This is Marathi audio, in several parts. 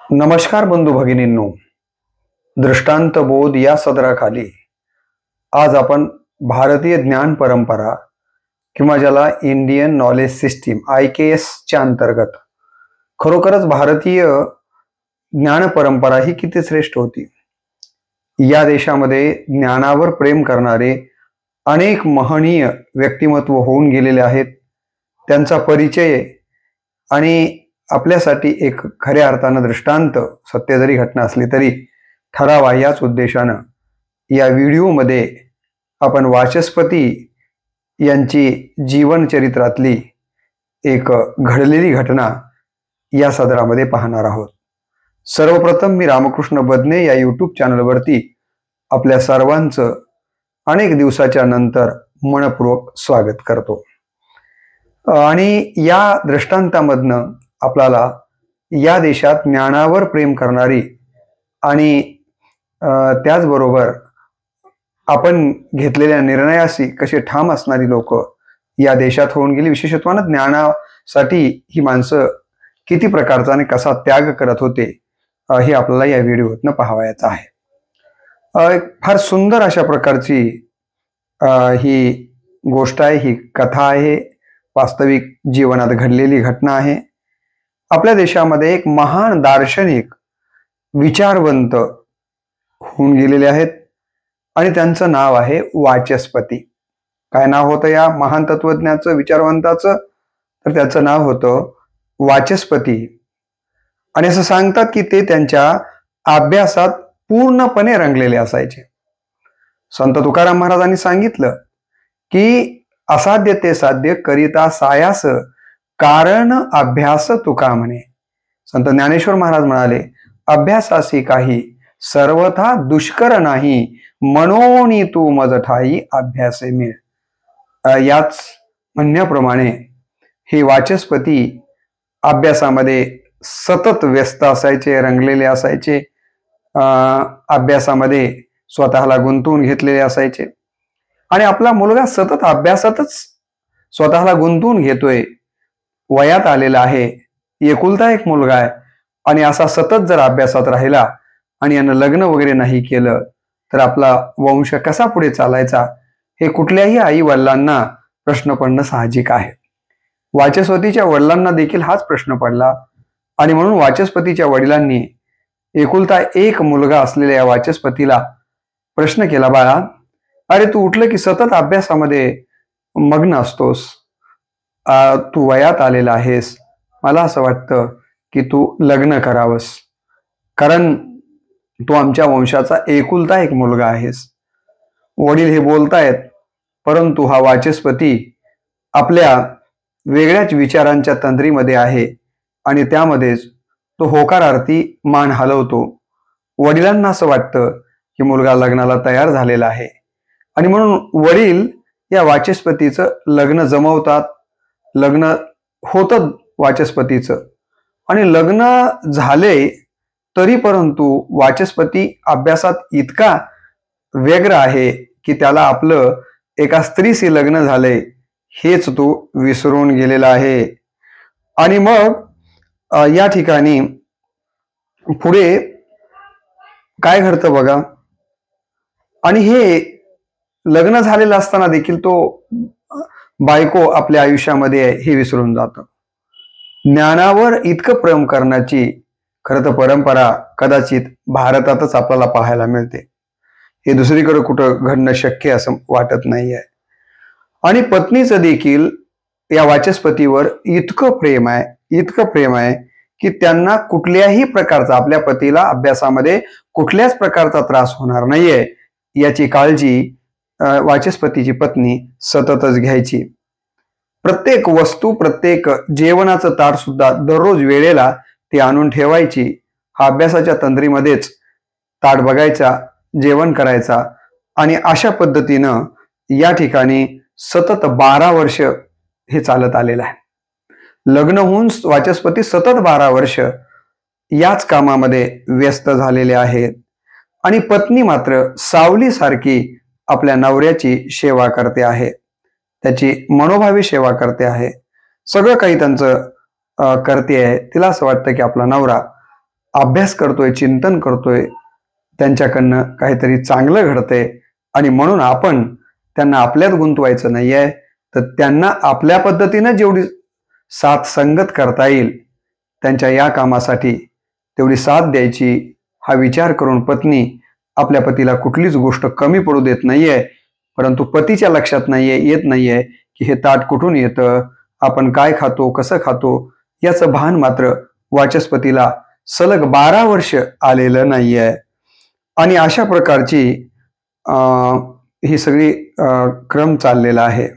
नमस्कार बंधू भगिनींनो, दृष्टांत बोध या सदराखाली आज आपण भारतीय ज्ञान परंपरा किंवा ज्याला इंडियन नॉलेज सिस्टीम IKS च्या अंतर्गत खरोखरच भारतीय ज्ञान परंपरा ही किती श्रेष्ठ होती। या देशामध्ये ज्ञानावर प्रेम करणारे अनेक महनीय व्यक्तिमत्व होऊन गेलेले आहेत। त्यांचा परिचय आणि आपल्यासाठी एक खऱ्या अर्थानं दृष्टांत सत्य जरी घटना असली तरी ठरावा याच उद्देशानं या व्हिडिओमध्ये आपण वाचस्पती यांची जीवनचरित्रातली एक घडलेली घटना या सदरामध्ये पाहणार आहोत। सर्वप्रथम मी रामकृष्ण बदने या यूट्यूब चॅनलवरती आपल्या सर्वांचं अनेक दिवसाच्या नंतर मनपूर्वक स्वागत करतो आणि या दृष्टांतामधनं आपल्याला या देशात ज्ञानावर प्रेम करणारी आणि त्याचबरोबर आपण घेतलेल्या निर्णयाशी कसे ठाम असणारी लोक या देशात होऊन गेली। विशेषत्वानं ज्ञानासाठी ही माणसं किती प्रकारचा आणि कसा त्याग करत होते हे आपल्याला या व्हिडिओतनं पाहावयाचं आहे। फार सुंदर अशा प्रकारची ही गोष्ट आहे, ही कथा आहे, वास्तविक जीवनात घडलेली घटना आहे। आपल्या देशामध्ये एक महान दार्शनिक विचारवंत होऊन गेलेले आहेत आणि त्यांचं नाव आहे वाचस्पती। काय नाव होतं या महान तत्वज्ञाचं विचारवंताचं? तर त्याचं नाव होतं वाचस्पती। आणि असं सांगतात की ते त्यांच्या अभ्यासात पूर्णपणे रंगलेले असायचे। संत तुकाराम महाराजांनी सांगितलं की असाध्य ते साध्य करिता सायास कारण अभ्यास तुका म्हणे। संत ज्ञानेश्वर महाराज म्हणाले अभ्यासासी काही सर्वथा दुष्कर नाही, मनोनी तू मज ठाई अभ्यासे मिळ। याच म्हणण्याप्रमाणे हे वाचस्पती अभ्यासामध्ये सतत व्यस्त असायचे, रंगलेले असायचे, अभ्यासामध्ये स्वतःला गुंतवून घेतलेले असायचे आणि आपला मुलगा सतत अभ्यासातच स्वतःला गुंतवून घेतोय, वयात आलेला आहे, एकुलता एक मुलगा आहे आणि असा सतत जर अभ्यासात राहिला आणि यानं लग्न वगैरे नाही केलं तर आपला वंश कसा पुढे चालायचा हे कुठल्याही आई वडिलांना प्रश्न पडणं साहजिक आहे। वाचस्पतीच्या वडिलांना देखील हाच प्रश्न पडला आणि म्हणून वाचस्पतीच्या वडिलांनी एकुलता एक मुलगा असलेल्या या वाचस्पतीला प्रश्न केला, बाळा अरे तू उठलं की सतत अभ्यासामध्ये मग्न असतोस, तू वयात आलेला आहेस, मला असं वाटतं की तू लग्न करावंस, कारण तू आमच्या वंशाचा एकुलता एक मुलगा आहेस। वडील हे बोलतायत परंतु हा वाचस्पती आपल्या वेगळ्याच विचारांच्या तंद्रीमध्ये आहे आणि त्यामध्येच तो होकारार्थी मान हलवतो। वडिलांना असं वाटतं की मुलगा लग्नाला तयार झालेला आहे आणि म्हणून वडील या वाचस्पतीचं लग्न जमवतात। लग्न होतं वाचस्पतीचं आणि लग्न झाले तरी परंतु वाचस्पती अभ्यासात इतका व्यग्र आहे की त्याला आपलं एका स्त्रीशी लग्न झालंय हेच तो विसरून गेलेला आहे। आणि मग या ठिकाणी पुढे काय घडतं बघा, आणि हे लग्न झालेलं असताना देखील तो बायको आपल्या आयुष्यामध्ये हे विसरून जातो। ज्ञानावर इतकं प्रेम करण्याची खरं तर परंपरा कदाचित भारतातच आपल्याला पाहायला मिळते, हे दुसरीकडे कुठं घडणं शक्य असं वाटत नाही आहे। आणि पत्नीचं देखील या वाचस्पतीवर इतकं प्रेम आहे की त्यांना कुठल्याही प्रकारचा, आपल्या पतीला अभ्यासामध्ये कुठल्याच प्रकारचा त्रास होणार नाहीये याची काळजी वाचस्पतीची पत्नी सततच घ्यायची। प्रत्येक वस्तू, प्रत्येक जेवणाचं ताट सुद्धा दररोज वेळेला ती आणून ठेवायची। हा अभ्यासाच्या तंद्रीमध्येच ताट बघायचा, जेवण करायचा आणि अशा पद्धतीनं या ठिकाणी सतत 12 वर्ष हे चालत आलेलं आहे। लग्न होऊन वाचस्पती सतत 12 वर्ष याच कामामध्ये व्यस्त झालेले आहेत आणि पत्नी मात्र सावलीसारखी आपल्या नवऱ्याची सेवा करते आहे, त्याची मनोभावी सेवा करते आहे, सगळं काही त्यांचं करते आहे। तिला असं वाटतं की आपला नवरा अभ्यास करतोय, चिंतन करतोय, त्यांच्याकडनं काहीतरी चांगलं घडतंय आणि म्हणून आपण त्यांना आपल्यात गुंतवायचं नाहीये, तर त्यांना आपल्या पद्धतीनं जेवढी साथ संगत करता येईल त्यांच्या या कामासाठी तेवढी साथ द्यायची हा विचार करून पत्नी आपल्या पतीला कुठलीच गोष्ट कमी पडू देत नाहीये. परंतु पतीच्या लक्षात येत नाहीये की हे ताट कुठून येतं, आपण काय खातो, कसं खातो, याचं भान मात्र वाचस्पतीला सलग 12 वर्ष आलेलं नाहीये. आणि अशा प्रकारची ही सगळी क्रम चाललेला आहे.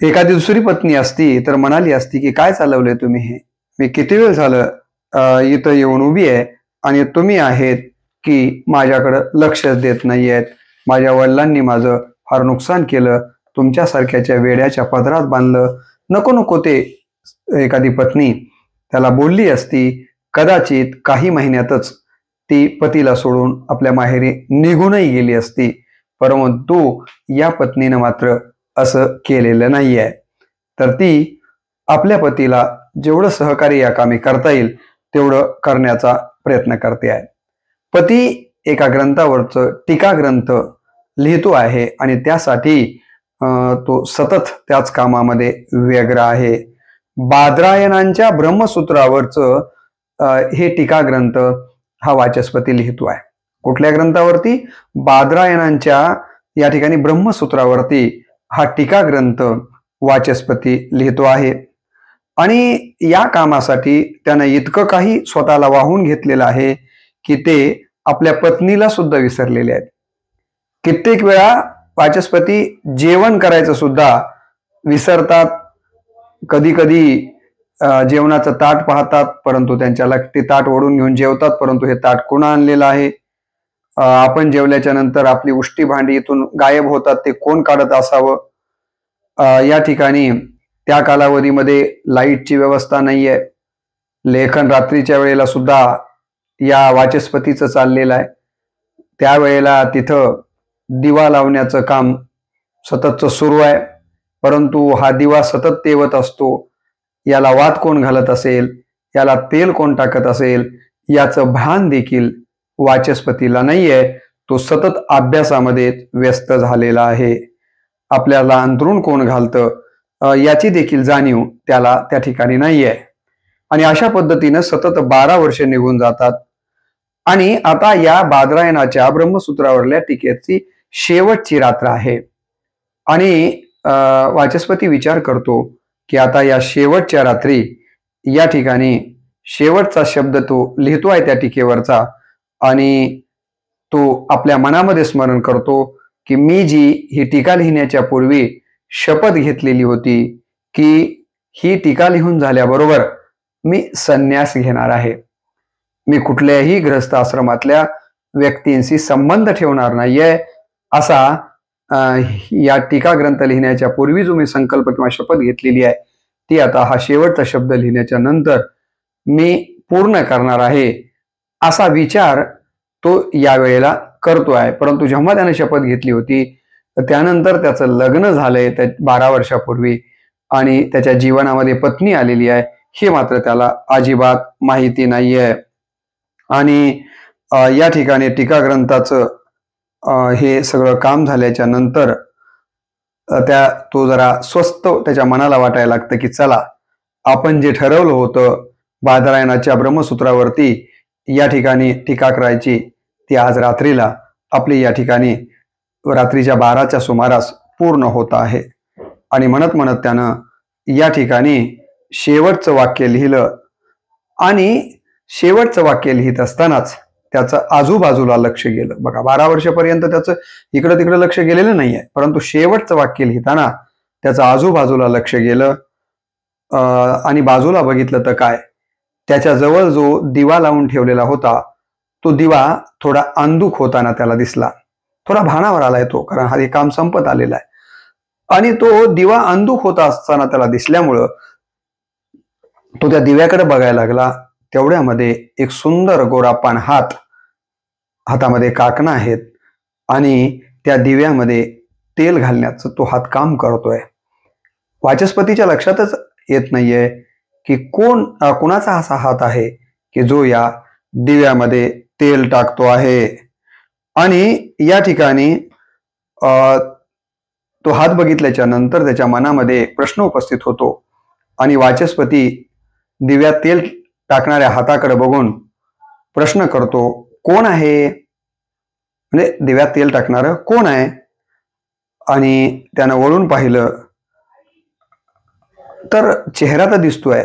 एखादी दुसरी पत्नी असती तर म्हणाली असती की काय चालवलंय तुम्ही हे, मी किती वेळ झालं इथं येऊन उभी आहे आणि तुम्ही आहेत की माझ्याकडं लक्षच देत नाहीयेत. माझ्या वडिलांनी माझं फार नुकसान केलं, तुमच्यासारख्याच्या वेड्याच्या पदरात बांधलं. नको नको ते एखादी पत्नी त्याला बोलली असती. कदाचित काही महिन्यातच ती पतीला सोडून आपल्या माहेरी निघूनही गेली असती. परंतु या पत्नीनं मात्र असं केलेलं नाहीये. तर ती आपल्या पतीला जेवढं सहकार्य या कामी करता येईल तेवढं करण्याचा प्रयत्न करते आहे. पती एका ग्रंथावरचं टीका ग्रंथ लिहितो आहे आणि त्यासाठी तो सतत त्याच कामामध्ये व्यग्र आहे. बादरायणांच्या ब्रह्मसूत्रावरचं हे टीका ग्रंथ हा वाचस्पती लिहितो आहे. कुठल्या ग्रंथावरती? बादरायणांच्या या ठिकाणी ब्रह्मसूत्रावरती हा टीका ग्रंथ वाचस्पती लिहितो आहे. आणि या कामासाठी त्यानं इतकं काही स्वतःला वाहून घेतलेलं आहे की ते आपल्या पत्नीला सुद्धा विसरलेले आहेत. कित्येक वेळा वाचस्पती जेवण करायचं सुद्धा विसरतात. कधी कधी जेवणाचं ताट पाहतात परंतु त्यांच्याला ते ताट ओढून घेऊन जेवतात, परंतु हे ताट कोण आणलेलं आहे. आपण जेवल्याच्या नंतर आपली उष्टी भांडी इथून गायब होतात, ते कोण काढत असावं. या ठिकाणी त्या कालावधीमध्ये लाईटची व्यवस्था नाहीये. लेखन रात्रीच्या वेळेला सुद्धा या वाचस्पतीचं चाललेलं आहे. त्यावेळेला तिथं दिवा लावण्याचं काम सततचं सुरू आहे, परंतु हा दिवा सतत तेवत असतो. याला वात कोण घालत असेल, याला तेल कोण टाकत असेल, याचं भान देखील वाचस्पतीला नाहीये. तो सतत अभ्यासामध्ये व्यस्त झालेला आहे. आपल्याला अंथरूण कोण घालतं याची देखील जाणीव त्याला त्या ठिकाणी नाहीये. आणि अशा पद्धतीनं सतत 12 वर्षे निघून जातात. आणि आता या बादरायणाच्या ब्रह्मसूत्रावरल्या टीकेची शेवटची रात्र आहे. आणि वाचस्पती विचार करतो की आता या शेवटच्या रात्री या ठिकाणी शेवटचा शब्द तो लिहितो आहे त्या टीकेवरचा. आणि तो आपल्या मनामध्ये स्मरण करतो की मी जी ही टीका लिहिण्याच्या पूर्वी शपथ घेतलेली होती की ही टीका लिहून झाल्याबरोबर मी संन्यास घेणार आहे. मी कुठल्याही गृहस्थ आश्रमातल्या व्यक्तींशी संबंध ठेवणार नाहीये, असा या टीका ग्रंथ लिहिण्याच्या पूर्वी जो मी संकल्प किंवा शपथ घेतलेली आहे ती आता हा शेवटचा शब्द लिहिण्याच्या नंतर मी पूर्ण करणार आहे, असा विचार तो यावेळेला करतो आहे. परंतु जेव्हा त्याने शपथ घेतली होती त्यानंतर त्याचं लग्न झालंय 12 वर्षापूर्वी आणि त्याच्या जीवनामध्ये पत्नी आलेली आहे हे मात्र त्याला अजिबात माहिती नाहीये. आणि या ठिकाणी टीका ग्रंथाचं हे सगळं काम झाल्याच्या नंतर तो जरा स्वस्थ त्याच्या मनाला वाटायला लागतं की चला आपण जे ठरवलं होतं बादरायणाच्या ब्रह्मसूत्रावरती या ठिकाणी टीका करायची ती आज रात्रीला आपली या ठिकाणी रात्रीच्या 12च्या सुमारास पूर्ण होत आहे. आणि म्हणत म्हणत त्यानं या ठिकाणी शेवटचं वाक्य लिहिलं. आणि शेवटचं वाक्य लिहित असतानाच त्याचं आजूबाजूला लक्ष गेलं. बघा 12 वर्षापर्यंत त्याचं इकडं तिकडं लक्ष गेलेलं नाहीये, परंतु शेवटचं वाक्य लिहिताना त्याचं आजूबाजूला लक्ष गेलं. आणि बाजूला बघितलं तर काय, त्याच्या जवळ जो दिवा लावून ठेवलेला होता तो दिवा थोडा अंधुक होताना त्याला दिसला. थोडा भानावर आलाय तो, कारण हा काम संपत आलेला आहे. आणि तो दिवा अंधुक होता असताना त्याला दिसल्यामुळं तो त्या दिव्याकडे बघायला लागला. तेवढ्यामध्ये एक सुंदर गोरापान हातामध्ये काकणं आहेत आणि त्या दिव्यामध्ये तेल घालण्याचं तो हात काम करतोय. वाचस्पतीच्या लक्षातच येत नाहीये की कोणाचा असा हात आहे की जो या दिव्यामध्ये तेल टाकतो आहे. आणि या ठिकाणी तो हात बघितल्याच्या नंतर त्याच्या मनामध्ये एक प्रश्न उपस्थित होतो आणि वाचस्पती दिव्यात तेल टाकणाऱ्या हाताकडे बघून प्रश्न करतो, कोण आहे? म्हणजे दिव्यात तेल टाकणारं कोण आहे? आणि त्यानं वळून पाहिलं तर चेहरा तर दिसतोय,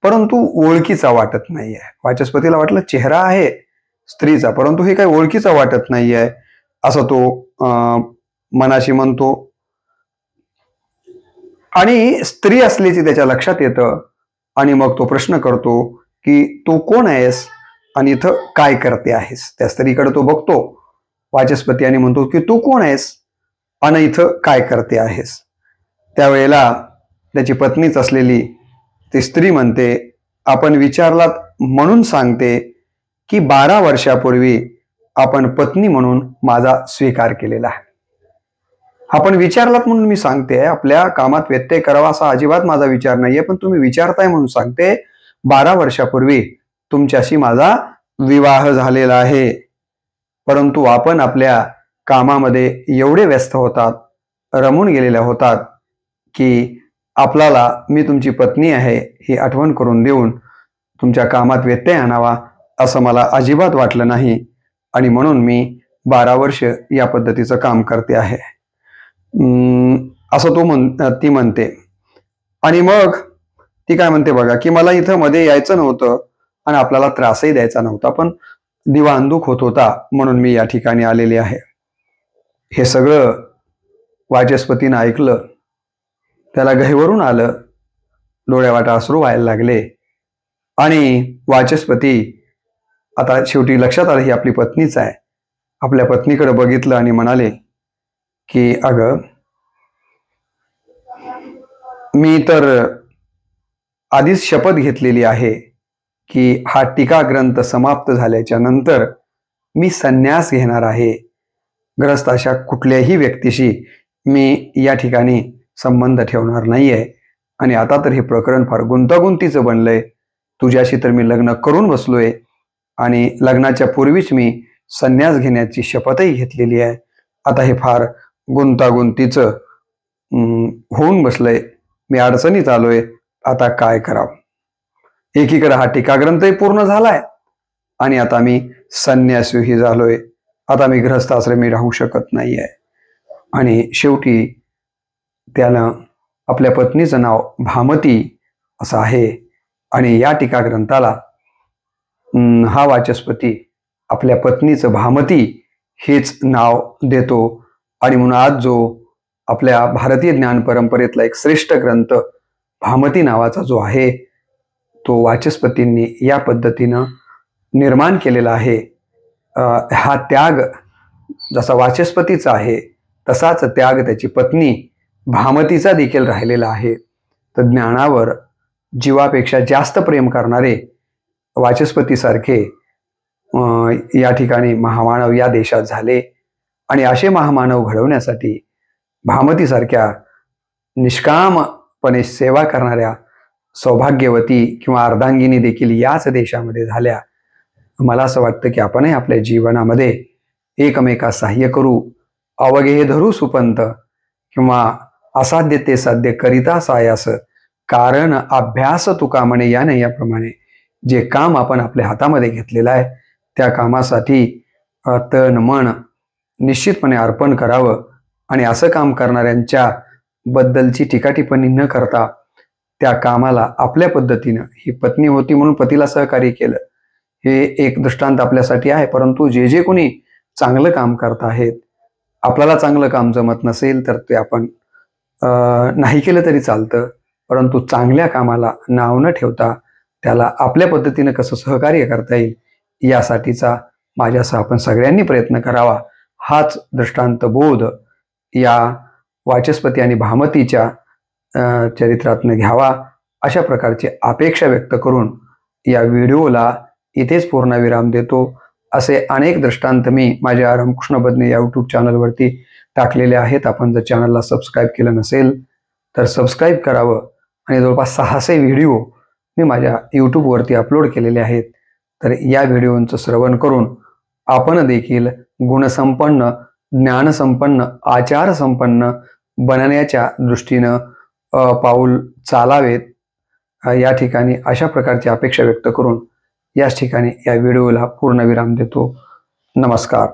परंतु ओळखीचा वाटत नाहीये. वाचस्पतीला वाटलं चेहरा आहे स्त्रीचा, परंतु हे काही ओळखीचा वाटत नाहीये असं तो मनाशी म्हणतो. आणि स्त्री असल्याची त्याच्या लक्षात येतं आणि मग तो प्रश्न करतो की तू कोण आहेस आणि इथं काय करते आहेस? त्या स्त्रीकडे तो बघतो वाचस्पती आणि म्हणतो की तू कोण आहेस आणि इथं काय करते आहेस? त्यावेळेला त्याची पत्नीच असलेली ती स्त्री म्हणते, आपण विचारलात म्हणून सांगते की 12 वर्षापूर्वी आपण पत्नी म्हणून माझा स्वीकार केलेला आहे. आपण विचारलात म्हणून मी सांगते, आपल्या कामात व्यत्यय करावा असा अजिबात माझा विचार नाहीये, पण तुम्ही विचारताय म्हणून सांगते. 12 वर्षापूर्वी तुमच्याशी माझा विवाह झालेला आहे, परंतु आपण आपल्या कामामध्ये एवढे व्यस्त होतात, रमून गेलेल्या होतात की आपल्याला मी तुमची पत्नी आहे ही आठवण करून देऊन तुमच्या कामात व्यत्यय आणावा असं मला अजिबात वाटलं नाही आणि म्हणून मी 12 वर्ष या पद्धतीचं काम करते आहे असं ती म्हणते. आणि मग ती काय म्हणते बघा की मला इथं मध्ये यायचं नव्हतं आणि आपल्याला त्रासही द्यायचा नव्हता, पण दिवा अंधुक होत होता म्हणून मी या ठिकाणी आलेली आहे. हे सगळं वाचस्पतीनं ऐकलं, त्याला गहिवरून आलं, डोळ्यावाटा अश्रू व्हायला लागले आणि वाचस्पती आता शेवटी लक्षात आलं ही आपली पत्नीच आहे. आपल्या पत्नीकडे बघितलं आणि म्हणाले की अगं, मी तर आधीच शपथ घेतलेली आहे की हा टीका ग्रंथ समाप्त झाल्याच्या नंतर मी संन्यास घेणार आहे. ग्रस्त अशा कुठल्याही व्यक्तीशी मी या ठिकाणी संबंध ठेवणार नाहीये आणि आता तर हे प्रकरण फार गुंतागुंतीचं बनलंय. तुझ्याशी तर मी लग्न करून बसलोय आणि लग्नाच्या पूर्वीच मी संन्यास घेण्याची शपथही घेतलेली आहे. आता हे फार गुंतागुंतीचं होऊन बसलंय, मी अडचणीत आलोय, आता काय करावं? एकीकडे हा टीकाग्रंथही पूर्ण झालाय आणि आता मी संन्यासीही झालोय. आता मी गृहस्थाश्रमी राहू शकत नाहीये. आणि शेवटी त्यानं आपल्या पत्नीचं नाव भामती असं आहे आणि या टीकाग्रंथाला हा वाचस्पती आपल्या पत्नीचं भामती हेच नाव देतो. आणि म्हणून आज जो आपल्या भारतीय ज्ञान परंपरेतला एक श्रेष्ठ ग्रंथ भामती नावाचा जो आहे तो वाचस्पतींनी या पद्धतीनं निर्माण केलेला आहे. हा त्याग जसा वाचस्पतीचा आहे तसाच त्याग त्याची पत्नी भामतीचा देखील राहिलेला आहे. तर ज्ञानावर जीवापेक्षा जास्त प्रेम करणारे वाचस्पतीसारखे या ठिकाणी महामानव या देशात झाले आणि असे महामानव घडवण्यासाठी भामतीसारख्या निष्कामपणे सेवा करणाऱ्या सौभाग्यवती किंवा अर्धांगिनी देखील याच देशामध्ये झाल्या. मला असं वाटतं की आपणही आपल्या जीवनामध्ये एकमेकास सहाय्य करू. अवघे धरू सुपंत किंवा असाध्य ते साध्य करिता सायास, कारण अभ्यास तुका म्हणे याने. याप्रमाणे जे काम आपण आपल्या हातामध्ये घेतलेलं आहे त्या कामासाठी तन मन निश्चितपणे अर्पण करावं आणि असं काम करणाऱ्यांच्या बद्दलची टीकाटिप्पणी न करता त्या कामाला आपल्या पद्धतीनं, ही पत्नी होती म्हणून पतीला सहकार्य केलं हे एक दृष्टांत आपल्यासाठी आहे. परंतु जे जे कोणी चांगलं काम करत आहेत, आपल्याला चांगलं काम जमत नसेल तर ते आपण नाही केलं तरी चालतं, परंतु चांगल्या कामाला नाव न ठेवता त्याला आपल्या पद्धतीनं कसं सहकार्य करता येईल यासाठीचा माझ्यासह आपण सगळ्यांनी प्रयत्न करावा. हाच दृष्टांत बोध या वाचस्पती आणि भामतीच्या चरित्रातनं घ्यावा अशा प्रकारची अपेक्षा व्यक्त करून या व्हिडिओला इथेच पूर्णविराम देतो. असे अनेक दृष्टांत मी माझ्या रामकृष्ण बदने या यूट्यूब चॅनलवरती टाकलेले आहेत. आपण जर चॅनलला सबस्क्राईब केलं नसेल तर सबस्क्राईब करावं आणि जवळपास 600 व्हिडिओ मी माझ्या यूट्यूबवरती अपलोड केलेले आहेत. तर या व्हिडिओचं श्रवण करून आपण देखील गुणसंपन्न, ज्ञानसंपन्न, आचारसंपन्न बनण्याच्या दृष्टीनं पाऊल चालावेत, या ठिकाणी अशा प्रकारची अपेक्षा व्यक्त करून याच ठिकाणी या व्हिडिओला पूर्णविराम देतो. नमस्कार.